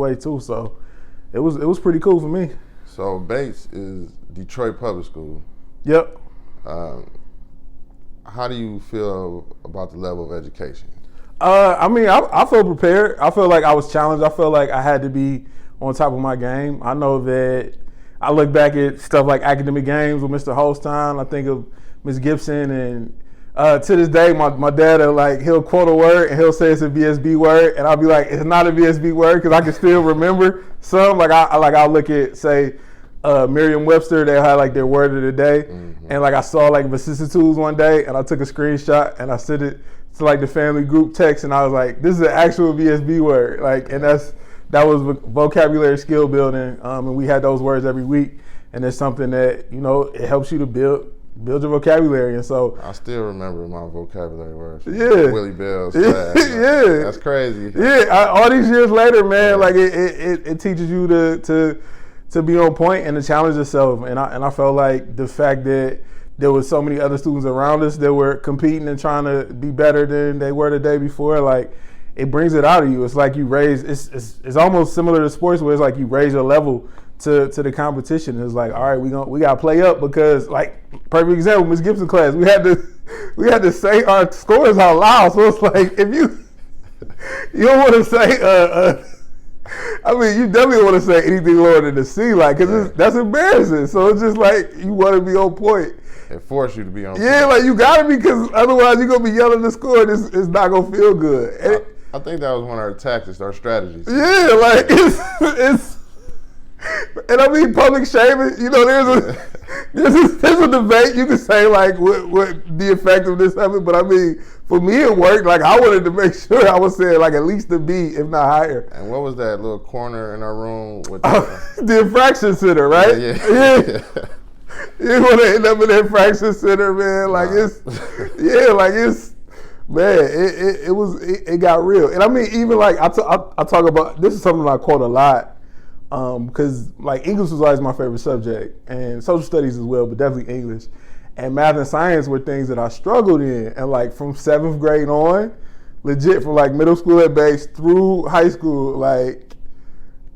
way too. So it was pretty cool for me. So Bates is Detroit Public School. Yep. How do you feel about the level of education? I feel prepared. I feel like I was challenged. I feel like I had to be on top of my game. I know that I look back at stuff like academic games with Mr. Holstein. I think of Ms. Gibson, and to this day, my dad he'll quote a word and he'll say it's a VSB word, and I'll be like, it's not a VSB word because I can still remember some. I'll look at say Merriam-Webster. They had like their word of the day, and like I saw like vicissitudes one day, and I took a screenshot and I sent it to like the family group text, and I was like, this is an actual VSB word, and that was vocabulary skill building, and we had those words every week, and it's something that it helps you to build your vocabulary, and so I still remember my vocabulary words. Yeah, Willie Bell's class. Yeah, that's crazy. Yeah, all these years later, man, like it teaches you to be on point and to challenge yourself, and I felt like the fact that there was so many other students around us that were competing and trying to be better than they were the day before, like it brings it out of you. It's like you raise. It's almost similar to sports where it's like you raise your level to the competition. It's like, all right, we got to play up because, like, perfect example, Ms. Gibson class, we had to say our scores out loud. So it's like if you don't want to say you definitely want to say anything lower than the C, like, because that's embarrassing. So it's just like you want to be on point. It forced you to be on point. Yeah, like you got to be, because otherwise you're going to be yelling the score and it's not going to feel good. I think that was one of our tactics, our strategies. Yeah, like it's and I mean public shaming. There's a debate. You can say like what the effectiveness of it, but I mean for me it worked. Like I wanted to make sure I was saying like at least the B, if not higher. And what was that little corner in our room with the infraction center, right? Yeah. You want to end up in the infraction center, man. Like it got real. And I mean, even like I talk about, this is something I quote a lot, because like English was always my favorite subject, and social studies as well, but definitely English. And math and science were things that I struggled in. And like from 7th grade on, legit from like middle school at base through high school, like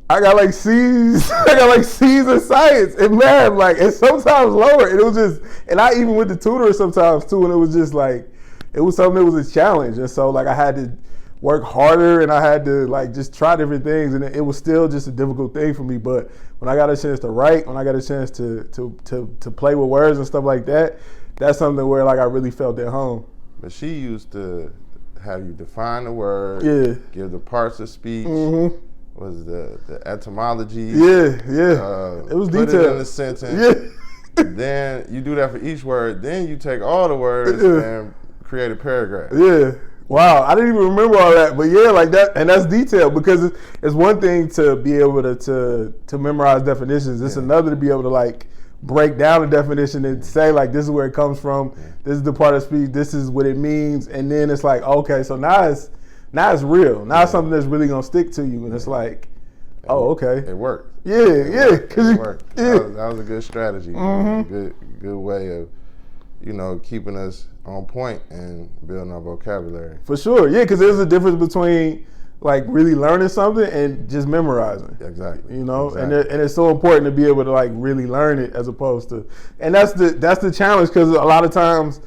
I got like C's. I got like C's in science and math, like, and sometimes lower. And it was just, and I even went to tutor sometimes too, and it was just like, it was something that was a challenge. And so like I had to work harder, and I had to like just try different things, and it was still just a difficult thing for me. But when I got a chance to write, when I got a chance to play with words and stuff like that, that's something where like I really felt at home. But she used to have you define the word, give the parts of speech. Was the etymology? Yeah. It was detailed. Put it in the sentence. Yeah. Then you do that for each word. Then you take all the words and create a paragraph. Yeah. Wow. I didn't even remember all that, but yeah, like that, and that's detailed, because it's one thing to be able to memorize definitions. It's another to be able to like break down the definition and say like, this is where it comes from. This is the part of speech. This is what it means, and then it's like, okay, so now it's real. Now it's something that's really gonna stick to you, and it's like, oh, okay. It worked. Yeah. It worked. Yeah. That was a good strategy. Good way of, keeping us on point and building our vocabulary. For sure, yeah, because there's a difference between like really learning something and just memorizing. Exactly. Exactly. And it's so important to be able to like really learn it as opposed to, and that's the challenge, because a lot of times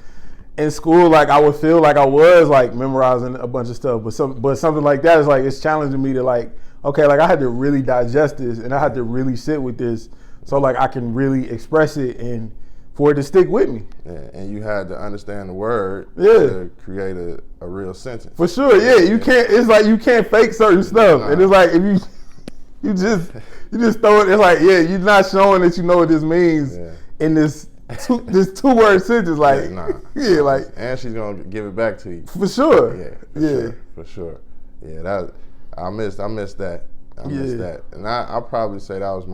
in school, like I would feel like I was like memorizing a bunch of stuff, but something like that is like, it's challenging me to like, okay, like I had to really digest this, and I had to really sit with this, so like I can really express it and for it to stick with me. Yeah, and you had to understand the word to create a real sentence. For sure, yeah. You can't. It's like you can't fake certain stuff, and it's like if you just throw it. It's like, yeah, you're not showing that you know what this means in this two-word sentence, like, like, and she's gonna give it back to you for sure. For sure. Yeah, I missed that. I missed that, and I'll probably say that was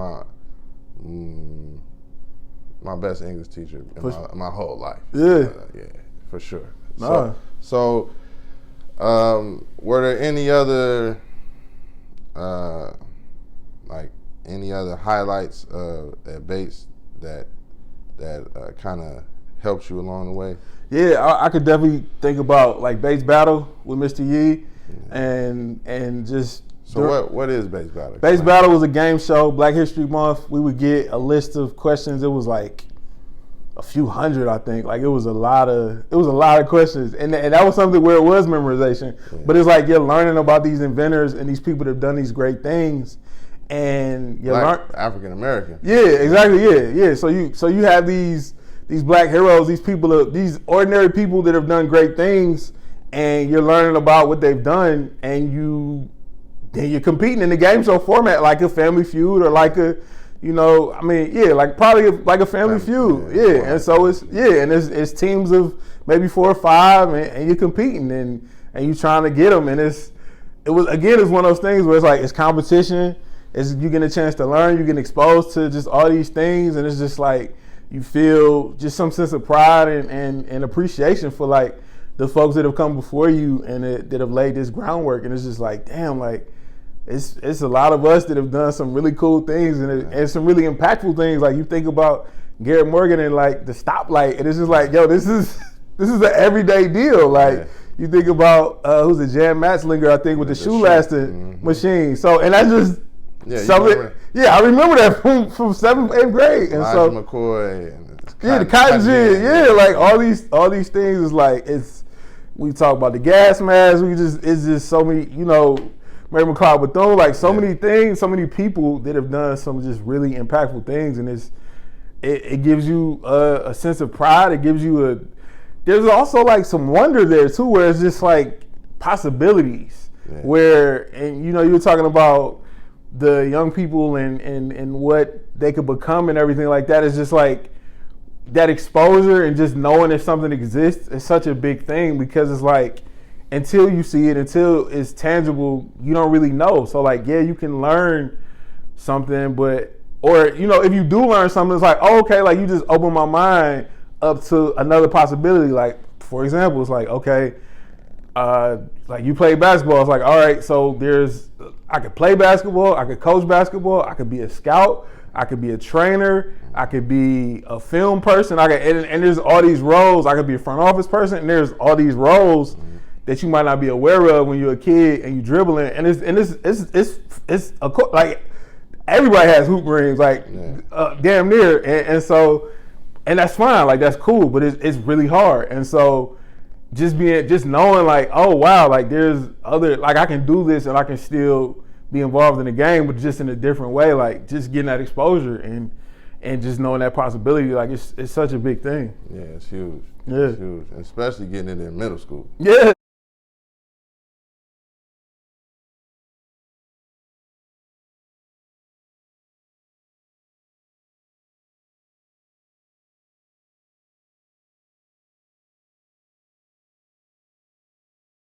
my best English teacher in my whole life. Yeah, for sure. So, were there any other any other highlights at Bates that kind of helped you along the way? Yeah, I could definitely think about like Bates battle with Mr. Yee, and just So what is Base Battle? Base Battle was a game show, Black History Month. We would get a list of questions. It was like a few hundred, I think. Like it was a lot of questions, and that was something where it was memorization. Yeah. But it's like you're learning about these inventors and these people that have done these great things, and you learn African American. Yeah, exactly. Yeah. So you have these black heroes, these people, these ordinary people that have done great things, and you're learning about what they've done, and you're competing in the game show format like a Family Feud or like a. Like probably like a Family Feud, and so it's teams of maybe 4 or 5, and you're competing and you're trying to get them, and it's one of those things where it's like it's competition, you get a chance to learn, you get exposed to just all these things, and it's just like you feel just some sense of pride and appreciation for like the folks that have come before you and that have laid this groundwork, and it's just like damn, like. It's a lot of us that have done some really cool things and some really impactful things. Like you think about Garrett Morgan and like the stoplight, and it's just like, yo, this is an everyday deal. Like you think about who's it, Jan Matzlinger, I think, with the shoe lasting machine. So and that's just something. I remember that from 7th, 8th grade. And Elijah so McCoy and the cotton gin, like all these things is like we talk about the gas mask. It's just so many, Mary McLeod Bethune, like so many things, so many people that have done some just really impactful things, and it gives you a sense of pride. It gives you there's also like some wonder there too, where it's just like possibilities. And you were talking about the young people and what they could become and everything like that. It's just like that exposure and just knowing if something exists is such a big thing, because it's like, until you see it, until it's tangible, you don't really know. So like, you can learn something, or if you do learn something, it's like, oh, okay, like you just open my mind up to another possibility. Like, for example, it's like, okay, like you play basketball. It's like, all right, so I could play basketball, I could coach basketball, I could be a scout, I could be a trainer, I could be a film person, and there's all these roles. I could be a front office person, and there's all these roles that you might not be aware of when you're a kid and you dribbling, and it's like everybody has hoop rings, like damn near, and that's fine, like that's cool, but it's really hard, and so just knowing like, oh wow, like there's other, like I can do this and I can still be involved in the game, but just in a different way, like just getting that exposure and just knowing that possibility, like it's such a big thing. Yeah, it's huge. Yeah, it's huge, especially getting it in middle school. Yeah.